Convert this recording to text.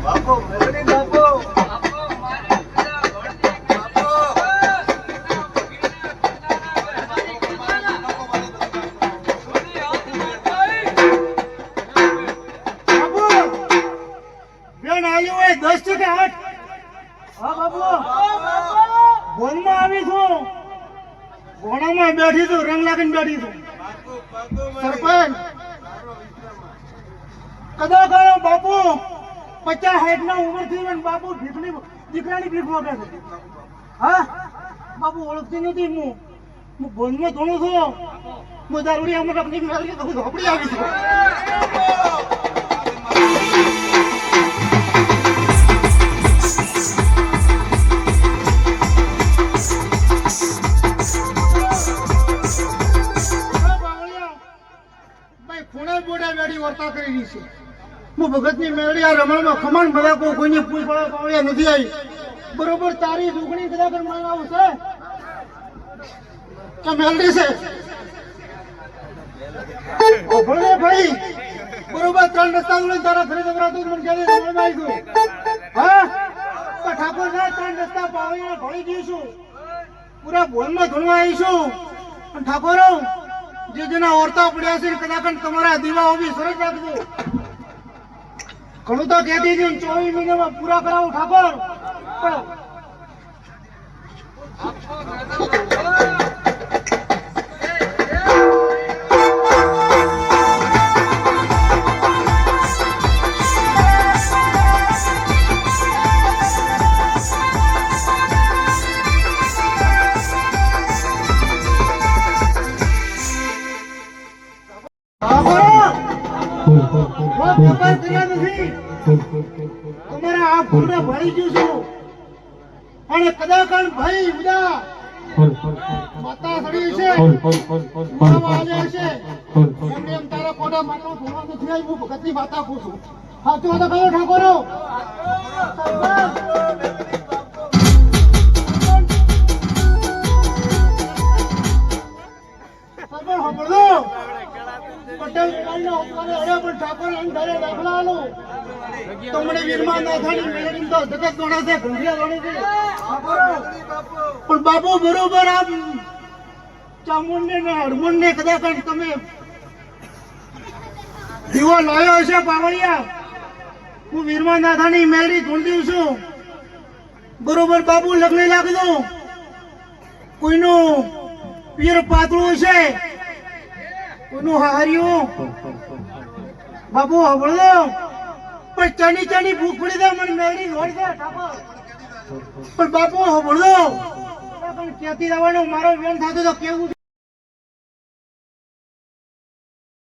બાપુ મેલડી બાપુ બેઠી છું રંગ લાગીને બેઠી છું સરપંચ કદા કરો બાપુ 50-60 ના ઉંમર થઈ બાપુ દીકરાની ભીખ માગે છે હા બાપુ ઓળખતી નથી હું બોનમાં ધોણું છું હું દારૂડી અમર આપણી મેળવી તો ઝોપડી આવી છું વાર્તા કરી છે હું ભગતની મેળવી આ રમણમાં ખમણ બધા કોઈને પૂછવા પાવળિયા નથી આવી બરોબર તારી દુગણી કદાચ મને આવશે કે મેળવી છે ભલે ભાઈ બરોબર 3 રસ્તા લઈને તારા ઘરે જવરાતું મને ક્યારે રમણમાં આવી ગયું હા તો ઠાકોર ના 3 રસ્તા પાવળિયા ભળી જઈશું પૂરા બોલમાં ધોણવા આવીશું અને ઠાકોરો જે જેના ઓરતા પડ્યા છે કદાચ તમારા દીવાઓ બી સરસ રાખજો ઘણું તો કહેતી હતી 24 મહિનામાં પૂરા કરાવો ઠાકોર તમારા આ ફૂલને ભરી ગયું છું અને કદાચ ભાઈ બધા માતા સડી છે એમ તારા કોડા માતા ધોવા નથી આવી હું ભગતની માતા પૂછું સાચું વાત કહો ઠાકોરો પટેલ પણ ઠાકોર અંધારે દાખલા આલું તમને વીરમાં ના થાની મેળવીને તો જગત ગણે છે ઘંટિયા ગણે છે પણ બાપુ બરોબર આમ ચામુંડને ને હડમુંડને કદાચ તમે દીવો લાવ્યો છે પાવળિયા હું વીરમાં ના થાની મેળવી ધૂંધી છું બરોબર બાપુ લગ્ન લાગજો કોઈનું પીર પાતળું છે કોઈનું હાર્યું બાપુ હબળો પણ ચાની ભૂખ પડી જાય મને મેળી દોડી જાય ઠાકોર પણ બાપુ હબળો પણ ક્યાંથી આવવાનું મારો વેણ થતો તો કેવું